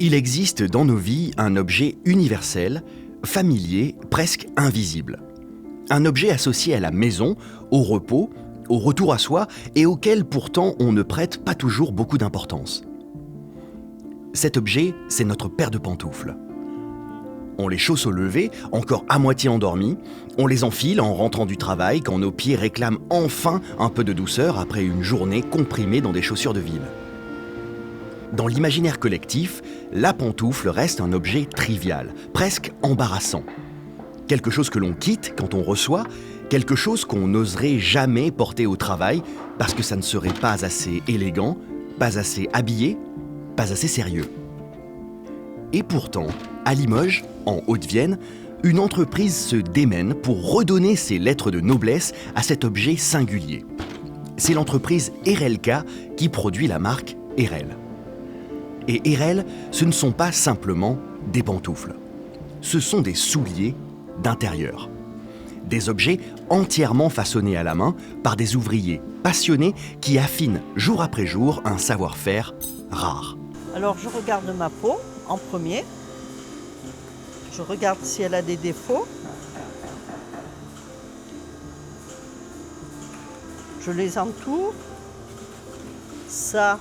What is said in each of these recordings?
Il existe dans nos vies un objet universel, familier, presque invisible. Un objet associé à la maison, au repos, au retour à soi et auquel pourtant on ne prête pas toujours beaucoup d'importance. Cet objet, c'est notre paire de pantoufles. On les chausse au lever, encore à moitié endormis, on les enfile en rentrant du travail quand nos pieds réclament enfin un peu de douceur après une journée comprimée dans des chaussures de ville. Dans l'imaginaire collectif, la pantoufle reste un objet trivial, presque embarrassant. Quelque chose que l'on quitte quand on reçoit, quelque chose qu'on n'oserait jamais porter au travail parce que ça ne serait pas assez élégant, pas assez habillé, pas assez sérieux. Et pourtant, à Limoges, en Haute-Vienne, une entreprise se démène pour redonner ses lettres de noblesse à cet objet singulier. C'est l'entreprise Erelka qui produit la marque Erel. Et Erel, ce ne sont pas simplement des pantoufles. Ce sont des souliers d'intérieur. Des objets entièrement façonnés à la main par des ouvriers passionnés qui affinent jour après jour un savoir-faire rare. Alors je regarde ma peau en premier. Je regarde si elle a des défauts. Je les entoure. Ça,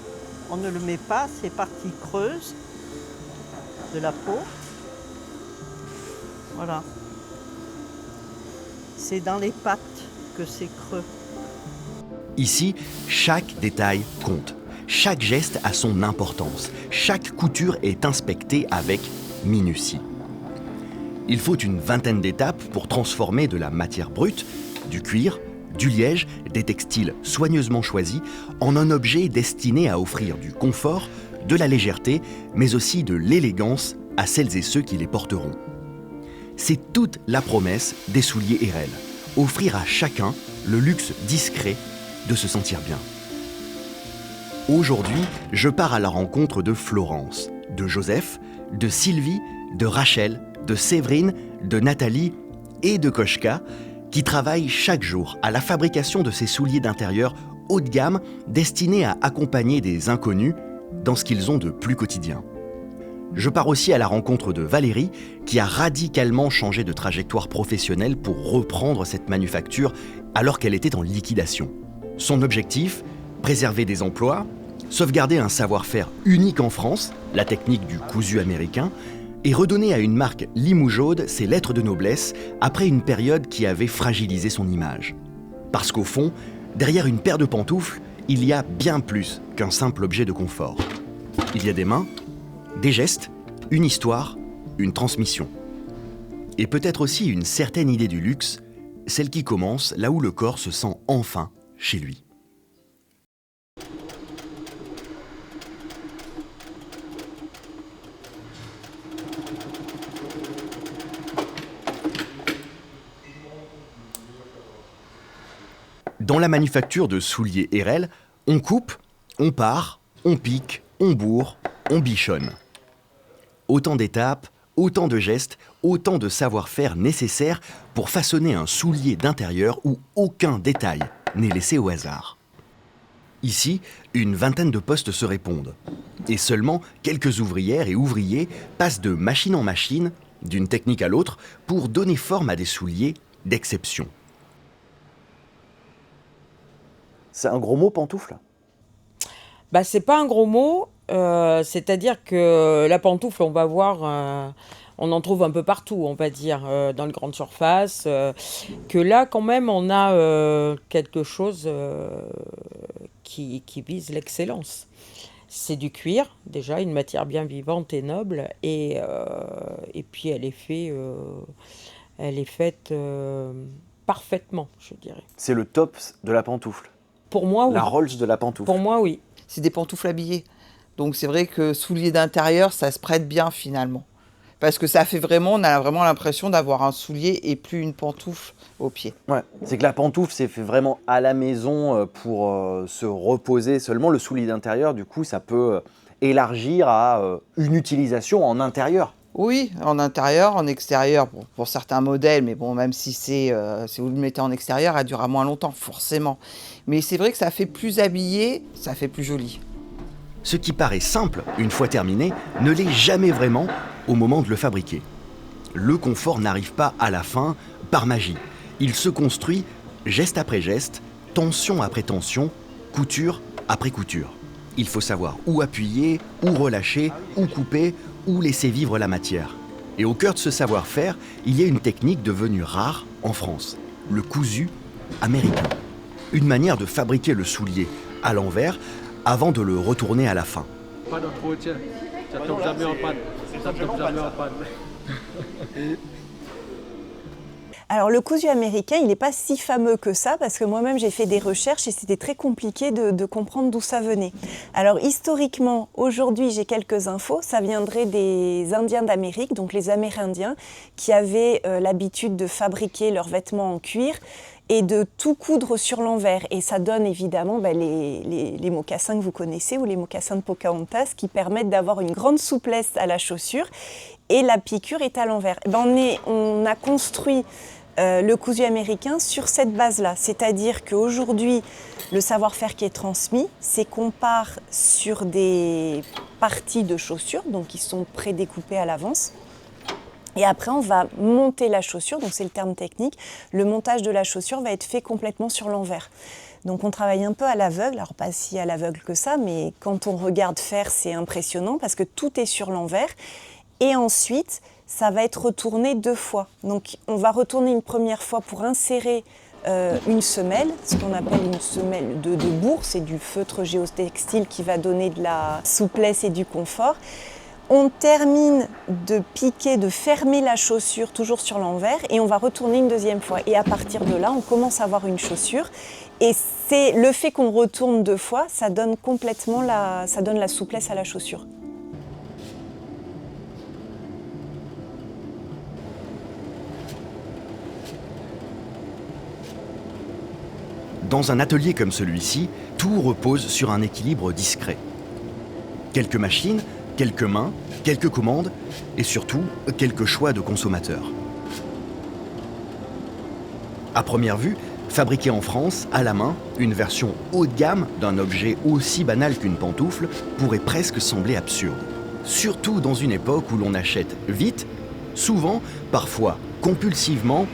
on ne le met pas, c'est partie creuse de la peau. Voilà. C'est dans les pattes que c'est creux. Ici, chaque détail compte. Chaque geste a son importance. Chaque couture est inspectée avec minutie. Il faut une vingtaine d'étapes pour transformer de la matière brute, du cuir, du liège, des textiles soigneusement choisis, en un objet destiné à offrir du confort, de la légèreté, mais aussi de l'élégance à celles et ceux qui les porteront. C'est toute la promesse des souliers Erel, offrir à chacun le luxe discret de se sentir bien. Aujourd'hui, je pars à la rencontre de Florence, de Joseph, de Sylvie, de Rachel, de Séverine, de Nathalie et de Koshka, qui travaillent chaque jour à la fabrication de ces souliers d'intérieur haut de gamme destinés à accompagner des inconnus dans ce qu'ils ont de plus quotidien. Je pars aussi à la rencontre de Valérie, qui a radicalement changé de trajectoire professionnelle pour reprendre cette manufacture alors qu'elle était en liquidation. Son objectif, préserver des emplois, sauvegarder un savoir-faire unique en France, la technique du cousu américain, et redonner à une marque limougeaude ses lettres de noblesse après une période qui avait fragilisé son image. Parce qu'au fond, derrière une paire de pantoufles, il y a bien plus qu'un simple objet de confort. Il y a des mains, des gestes, une histoire, une transmission. Et peut-être aussi une certaine idée du luxe, celle qui commence là où le corps se sent enfin chez lui. Dans la manufacture de souliers Erel, on coupe, on part, on pique, on bourre, on bichonne. Autant d'étapes, autant de gestes, autant de savoir-faire nécessaires pour façonner un soulier d'intérieur où aucun détail n'est laissé au hasard. Ici, une vingtaine de postes se répondent. Et seulement quelques ouvrières et ouvriers passent de machine en machine, d'une technique à l'autre, pour donner forme à des souliers d'exception. C'est un gros mot, pantoufle ? C'est pas un gros mot, c'est-à-dire que la pantoufle, on va voir, on en trouve un peu partout, on va dire, dans les grandes surfaces, que là, quand même, on a quelque chose qui vise l'excellence. C'est du cuir, déjà, une matière bien vivante et noble, et puis elle est faite parfaitement, je dirais. C'est le top de la pantoufle. Pour moi, oui. La Rolls de la pantoufle. Pour moi, oui. C'est des pantoufles habillées. Donc c'est vrai que souliers d'intérieur, ça se prête bien finalement. Parce que ça fait vraiment, on a vraiment l'impression d'avoir un soulier et plus une pantoufle au pied. Ouais, c'est que la pantoufle, c'est fait vraiment à la maison pour se reposer seulement. Le soulier d'intérieur, du coup, ça peut élargir à une utilisation en intérieur. Oui, en intérieur, en extérieur, pour certains modèles, mais bon, même si si vous le mettez en extérieur, elle durera moins longtemps, forcément. Mais c'est vrai que ça fait plus habillé, ça fait plus joli. Ce qui paraît simple, une fois terminé, ne l'est jamais vraiment au moment de le fabriquer. Le confort n'arrive pas à la fin par magie. Il se construit geste après geste, tension après tension, couture après couture. Il faut savoir où appuyer, où relâcher, où couper, où laisser vivre la matière. Et au cœur de ce savoir-faire, il y a une technique devenue rare en France, le cousu américain. Une manière de fabriquer le soulier à l'envers avant de le retourner à la fin. Pas notre routier, ça tombe jamais en panne. Ça tombe jamais en panne. Alors le cousu américain, il n'est pas si fameux que ça parce que moi-même j'ai fait des recherches et c'était très compliqué de comprendre d'où ça venait. Alors historiquement, aujourd'hui j'ai quelques infos, ça viendrait des Indiens d'Amérique, donc les Amérindiens, qui avaient l'habitude de fabriquer leurs vêtements en cuir et de tout coudre sur l'envers. Et ça donne évidemment les mocassins que vous connaissez ou les mocassins de Pocahontas qui permettent d'avoir une grande souplesse à la chaussure et la piqûre est à l'envers. On a construit le cousu américain sur cette base-là. C'est-à-dire qu'aujourd'hui, le savoir-faire qui est transmis, c'est qu'on part sur des parties de chaussures, donc qui sont prédécoupées à l'avance. Et après, on va monter la chaussure, donc c'est le terme technique. Le montage de la chaussure va être fait complètement sur l'envers. Donc on travaille un peu à l'aveugle, alors pas si à l'aveugle que ça, mais quand on regarde faire, c'est impressionnant parce que tout est sur l'envers. Et ensuite, ça va être retourné 2 fois. Donc on va retourner une première fois pour insérer une semelle, ce qu'on appelle une semelle de bourre, c'est du feutre géotextile qui va donner de la souplesse et du confort. On termine de piquer, de fermer la chaussure toujours sur l'envers et on va retourner une 2e fois. Et à partir de là, on commence à avoir une chaussure. Et c'est le fait qu'on retourne 2 fois, ça donne complètement ça donne la souplesse à la chaussure. Dans un atelier comme celui-ci, tout repose sur un équilibre discret. Quelques machines, quelques mains, quelques commandes et surtout quelques choix de consommateurs. À première vue, fabriquer en France, à la main, une version haut de gamme d'un objet aussi banal qu'une pantoufle pourrait presque sembler absurde. Surtout dans une époque où l'on achète vite, souvent, parfois compulsivement,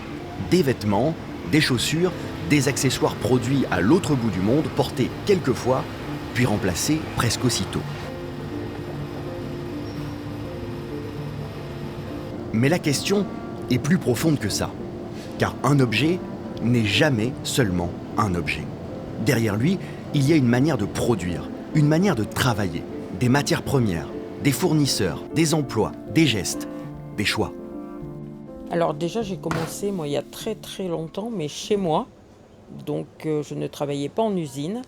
des vêtements, des chaussures, des accessoires produits à l'autre bout du monde, portés quelques fois, puis remplacés presque aussitôt. Mais la question est plus profonde que ça, car un objet n'est jamais seulement un objet. Derrière lui, il y a une manière de produire, une manière de travailler, des matières premières, des fournisseurs, des emplois, des gestes, des choix. Alors déjà, j'ai commencé, moi, il y a très très longtemps, mais chez moi. Donc je ne travaillais pas en usine.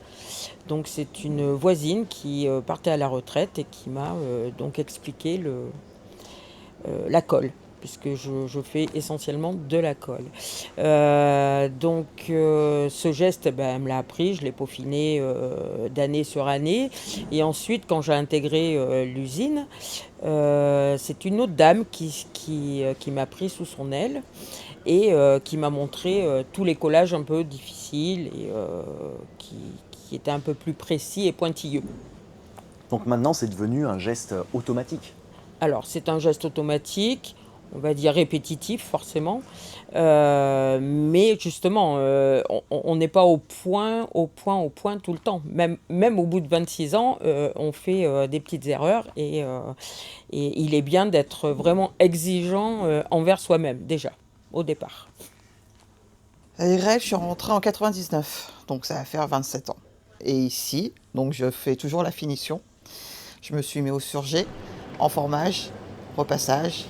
Donc c'est une voisine qui partait à la retraite et qui m'a donc expliqué la colle, puisque je fais essentiellement de la colle. Ce geste, elle me l'a appris, je l'ai peaufiné d'année sur année. Et ensuite, quand j'ai intégré l'usine, c'est une autre dame qui m'a pris sous son aile et qui m'a montré tous les collages un peu difficiles et qui étaient un peu plus précis et pointilleux. Donc maintenant, c'est devenu un geste automatique. Alors, c'est un geste automatique, on va dire répétitif forcément, mais justement, on n'est pas au point tout le temps. Même au bout de 26 ans, on fait des petites erreurs et il est bien d'être vraiment exigeant envers soi-même, déjà, au départ. Je suis rentrée en 99, donc ça va faire 27 ans. Et ici, donc je fais toujours la finition. Je me suis mis au surjet, en formage, repassage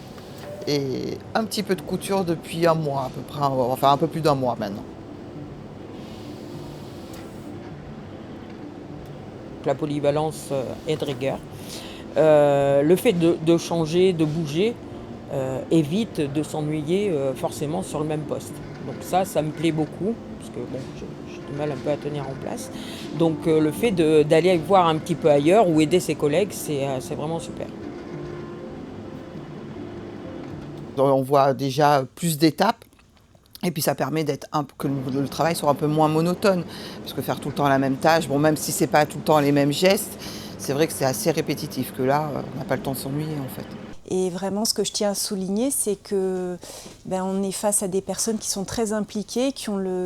et un petit peu de couture depuis un mois à peu près, enfin un peu plus d'1 mois maintenant. La polyvalence est de rigueur. Le fait de changer, de bouger, évite de s'ennuyer forcément sur le même poste. Donc ça me plaît beaucoup, parce que bon, j'ai du mal un peu à tenir en place. Donc le fait d'aller voir un petit peu ailleurs ou aider ses collègues, c'est vraiment super. On voit déjà plus d'étapes et puis ça permet que le travail soit un peu moins monotone, parce que faire tout le temps la même tâche, bon, même si c'est pas tout le temps les mêmes gestes, c'est vrai que c'est assez répétitif, que là, on n'a pas le temps de s'ennuyer en fait. Et vraiment, ce que je tiens à souligner, c'est que on est face à des personnes qui sont très impliquées,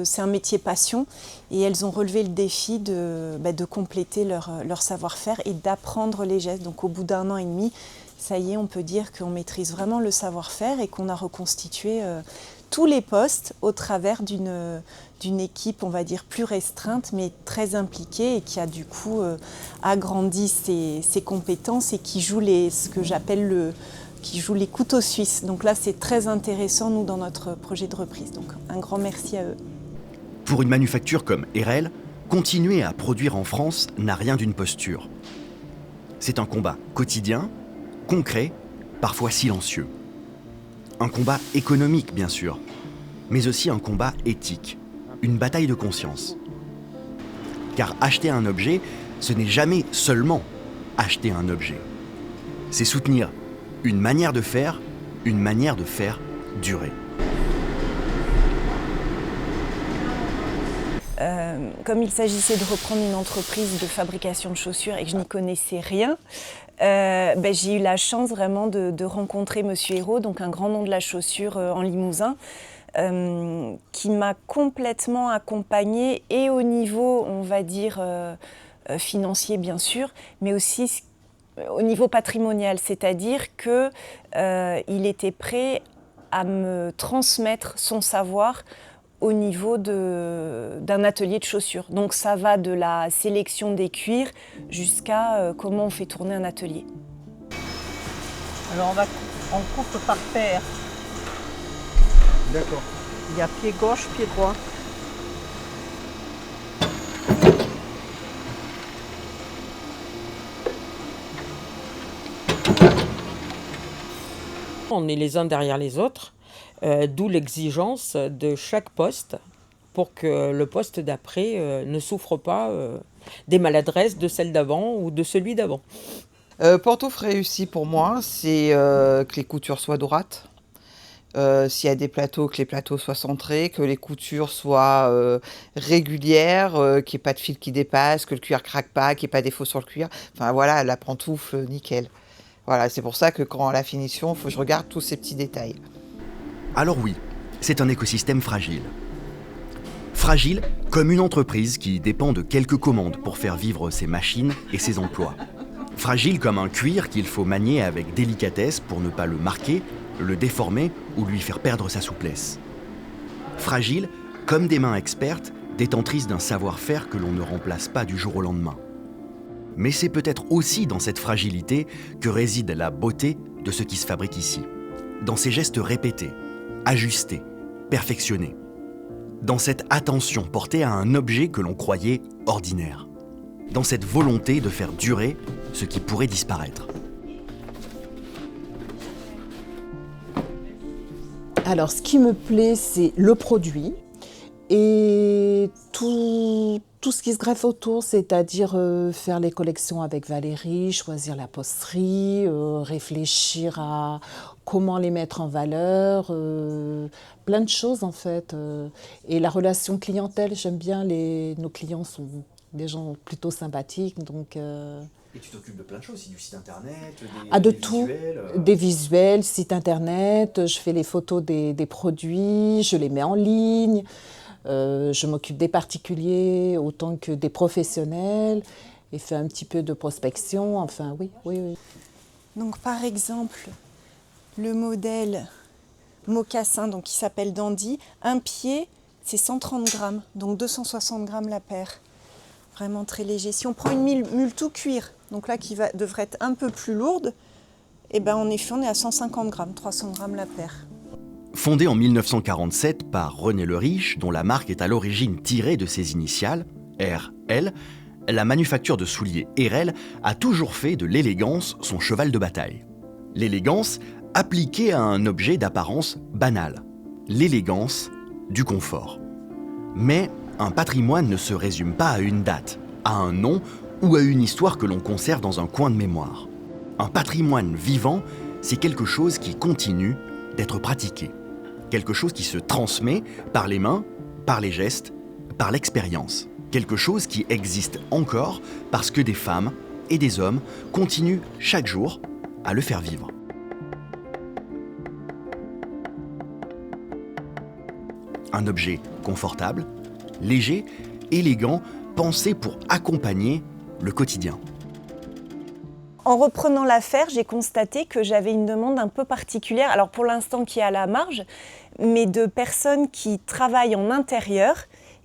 c'est un métier passion, et elles ont relevé le défi de compléter leur savoir-faire et d'apprendre les gestes. Donc au bout d'1 an et demi, ça y est, on peut dire qu'on maîtrise vraiment le savoir-faire et qu'on a reconstitué tous les postes au travers d'une équipe, on va dire, plus restreinte, mais très impliquée et qui a du coup agrandi ses compétences et qui joue ce que j'appelle qui joue les couteaux suisses. Donc là, c'est très intéressant, nous, dans notre projet de reprise. Donc un grand merci à eux. Pour une manufacture comme Erel, continuer à produire en France n'a rien d'une posture. C'est un combat quotidien, concret, parfois silencieux. Un combat économique, bien sûr, mais aussi un combat éthique, une bataille de conscience. Car acheter un objet, ce n'est jamais seulement acheter un objet. C'est soutenir une manière de faire durer. Comme il s'agissait de reprendre une entreprise de fabrication de chaussures et que je n'y connaissais rien, j'ai eu la chance vraiment de rencontrer Monsieur Hérault, donc un grand nom de la chaussure en Limousin, qui m'a complètement accompagnée et au niveau, on va dire, financier bien sûr, mais aussi au niveau patrimonial, c'est-à-dire qu'il était prêt à me transmettre son savoir au niveau d'un atelier de chaussures. Donc ça va de la sélection des cuirs jusqu'à comment on fait tourner un atelier. Alors on coupe par paire. D'accord. Il y a pied gauche, pied droit. On est les uns derrière les autres, d'où l'exigence de chaque poste pour que le poste d'après ne souffre pas des maladresses de celle d'avant ou de celui d'avant. Pantoufle réussi pour moi, c'est que les coutures soient droites. S'il y a des plateaux, que les plateaux soient centrés, que les coutures soient régulières, qu'il n'y ait pas de fil qui dépasse, que le cuir craque pas, qu'il n'y ait pas de défaut sur le cuir. Enfin voilà, la pantoufle, nickel. Voilà, c'est pour ça que quand à la finition, il faut que je regarde tous ces petits détails. Alors oui, c'est un écosystème fragile. Fragile comme une entreprise qui dépend de quelques commandes pour faire vivre ses machines et ses emplois. Fragile comme un cuir qu'il faut manier avec délicatesse pour ne pas le marquer, le déformer ou lui faire perdre sa souplesse. Fragile comme des mains expertes, détentrices d'un savoir-faire que l'on ne remplace pas du jour au lendemain. Mais c'est peut-être aussi dans cette fragilité que réside la beauté de ce qui se fabrique ici. Dans ces gestes répétés, ajustés, perfectionnés. Dans cette attention portée à un objet que l'on croyait ordinaire. Dans cette volonté de faire durer ce qui pourrait disparaître. Alors, ce qui me plaît, c'est le produit et tout ce qui se greffe autour, c'est-à-dire faire les collections avec Valérie, choisir la posterie, réfléchir à comment les mettre en valeur, plein de choses en fait. Et la relation clientèle, j'aime bien, nos clients sont des gens plutôt sympathiques, donc... Et tu t'occupes de plein de choses aussi, du site internet, de des tout, visuels des visuels, site internet, je fais les photos des produits, je les mets en ligne, je m'occupe des particuliers autant que des professionnels et fais un petit peu de prospection, enfin oui. Donc par exemple, le modèle mocassin donc, qui s'appelle Dandy, un pied c'est 130 grammes, donc 260 grammes la paire. Vraiment très léger. Si on prend une mule tout cuir, donc là qui devrait être un peu plus lourde, et en effet on est à 150 grammes, 300 grammes la paire. Fondée en 1947 par René Le Riche, dont la marque est à l'origine tirée de ses initiales, RL, la manufacture de souliers Erel a toujours fait de l'élégance son cheval de bataille. L'élégance appliquée à un objet d'apparence banale. L'élégance du confort. Mais un patrimoine ne se résume pas à une date, à un nom ou à une histoire que l'on conserve dans un coin de mémoire. Un patrimoine vivant, c'est quelque chose qui continue d'être pratiqué. Quelque chose qui se transmet par les mains, par les gestes, par l'expérience. Quelque chose qui existe encore parce que des femmes et des hommes continuent chaque jour à le faire vivre. Un objet confortable, léger, élégant, pensé pour accompagner le quotidien. En reprenant l'affaire, j'ai constaté que j'avais une demande un peu particulière, alors pour l'instant qui est à la marge, mais de personnes qui travaillent en intérieur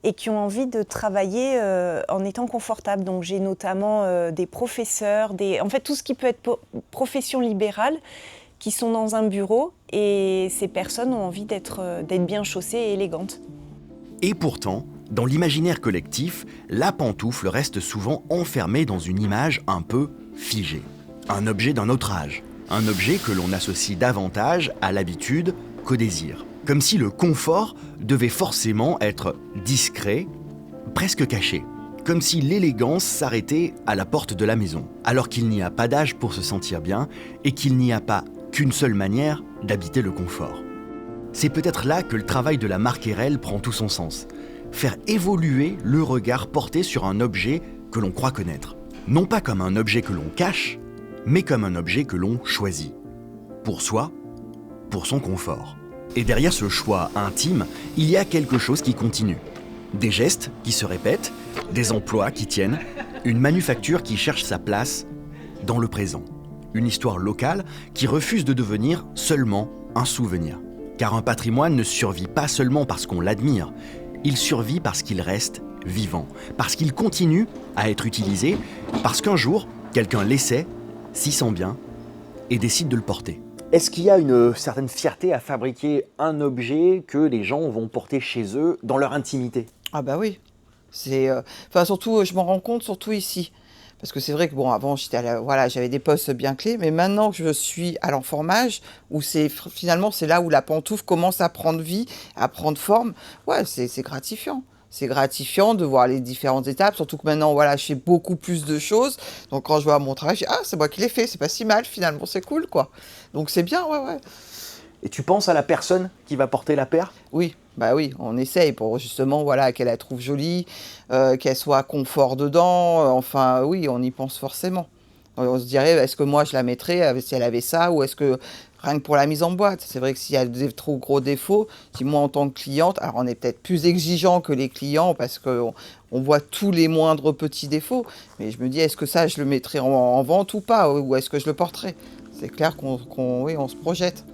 et qui ont envie de travailler en étant confortable. Donc j'ai notamment des professeurs, en fait tout ce qui peut être profession libérale, qui sont dans un bureau et ces personnes ont envie d'être bien chaussées et élégantes. Et pourtant, dans l'imaginaire collectif, la pantoufle reste souvent enfermée dans une image un peu figée. Un objet d'un autre âge. Un objet que l'on associe davantage à l'habitude qu'au désir. Comme si le confort devait forcément être discret, presque caché. Comme si l'élégance s'arrêtait à la porte de la maison. Alors qu'il n'y a pas d'âge pour se sentir bien et qu'il n'y a pas qu'une seule manière d'habiter le confort. C'est peut-être là que le travail de la marque Erel prend tout son sens. Faire évoluer le regard porté sur un objet que l'on croit connaître. Non pas comme un objet que l'on cache, mais comme un objet que l'on choisit. Pour soi, pour son confort. Et derrière ce choix intime, il y a quelque chose qui continue. Des gestes qui se répètent, des emplois qui tiennent, une manufacture qui cherche sa place dans le présent. Une histoire locale qui refuse de devenir seulement un souvenir. Car un patrimoine ne survit pas seulement parce qu'on l'admire, il survit parce qu'il reste vivant, parce qu'il continue à être utilisé, parce qu'un jour, quelqu'un l'essaie, s'y sent bien et décide de le porter. Est-ce qu'il y a une certaine fierté à fabriquer un objet que les gens vont porter chez eux dans leur intimité? Ah bah oui, surtout, je m'en rends compte surtout ici. Parce que c'est vrai que bon, avant, j'avais des postes bien clés, mais maintenant que je suis à l'enformage, où finalement c'est là où la pantoufle commence à prendre vie, à prendre forme, ouais, c'est gratifiant. C'est gratifiant de voir les différentes étapes, surtout que maintenant, voilà, je fais beaucoup plus de choses. Donc quand je vois mon travail, je dis, ah, c'est moi qui l'ai fait, c'est pas si mal finalement, c'est cool, quoi. Donc c'est bien, ouais. Et tu penses à la personne qui va porter la paire? Oui, bah oui, on essaye pour justement qu'elle la trouve jolie, qu'elle soit confort dedans. Enfin, oui, on y pense forcément. On se dirait, est-ce que moi je la mettrais si elle avait ça, ou est-ce que rien que pour la mise en boîte? C'est vrai que s'il y a des trop gros défauts, si moi en tant que cliente, alors on est peut-être plus exigeant que les clients parce qu'on voit tous les moindres petits défauts, mais je me dis, est-ce que ça je le mettrais en vente ou pas, ou est-ce que je le porterais? C'est clair qu'on se projette.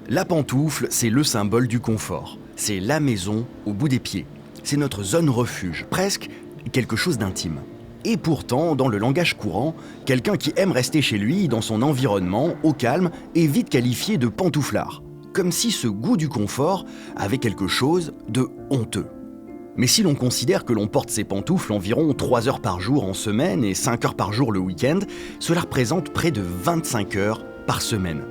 La pantoufle, c'est le symbole du confort. C'est la maison au bout des pieds. C'est notre zone refuge, presque quelque chose d'intime. Et pourtant, dans le langage courant, quelqu'un qui aime rester chez lui, dans son environnement, au calme, est vite qualifié de pantouflard. Comme si ce goût du confort avait quelque chose de honteux. Mais si l'on considère que l'on porte ses pantoufles environ 3 heures par jour en semaine et 5 heures par jour le week-end, cela représente près de 25 heures par semaine.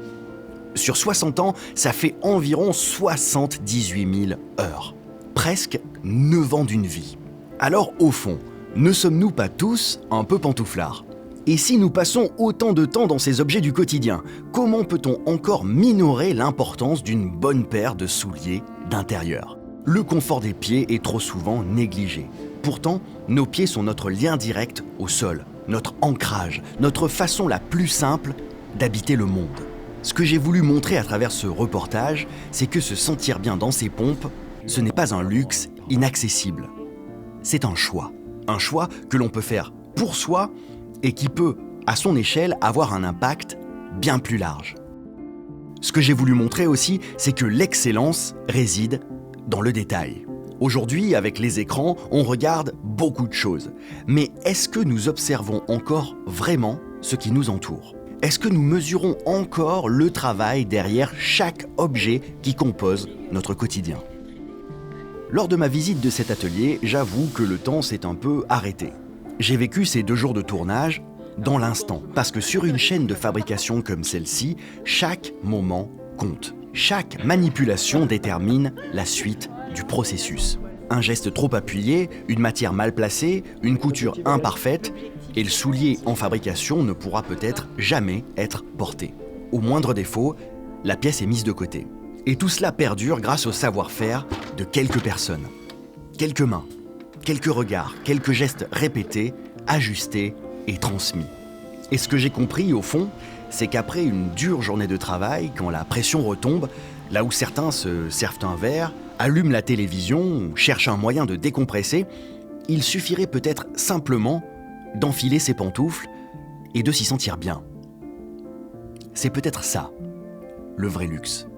Sur 60 ans, ça fait environ 78 000 heures. Presque 9 ans d'une vie. Alors au fond, ne sommes-nous pas tous un peu pantouflards? Et si nous passons autant de temps dans ces objets du quotidien, comment peut-on encore minorer l'importance d'une bonne paire de souliers d'intérieur? Le confort des pieds est trop souvent négligé. Pourtant, nos pieds sont notre lien direct au sol, notre ancrage, notre façon la plus simple d'habiter le monde. Ce que j'ai voulu montrer à travers ce reportage, c'est que se sentir bien dans ses pompes, ce n'est pas un luxe inaccessible. C'est un choix que l'on peut faire pour soi et qui peut, à son échelle, avoir un impact bien plus large. Ce que j'ai voulu montrer aussi, c'est que l'excellence réside dans le détail. Aujourd'hui, avec les écrans, on regarde beaucoup de choses. Mais est-ce que nous observons encore vraiment ce qui nous entoure ? Est-ce que nous mesurons encore le travail derrière chaque objet qui compose notre quotidien ? Lors de ma visite de cet atelier, j'avoue que le temps s'est un peu arrêté. J'ai vécu ces 2 jours de tournage dans l'instant, parce que sur une chaîne de fabrication comme celle-ci, chaque moment compte. Chaque manipulation détermine la suite du processus. Un geste trop appuyé, une matière mal placée, une couture imparfaite, et le soulier en fabrication ne pourra peut-être jamais être porté. Au moindre défaut, la pièce est mise de côté. Et tout cela perdure grâce au savoir-faire de quelques personnes. Quelques mains, quelques regards, quelques gestes répétés, ajustés et transmis. Et ce que j'ai compris, au fond, c'est qu'après une dure journée de travail, quand la pression retombe, là où certains se servent un verre, allument la télévision, cherchent un moyen de décompresser, il suffirait peut-être simplement d'enfiler ses pantoufles et de s'y sentir bien. C'est peut-être ça, le vrai luxe.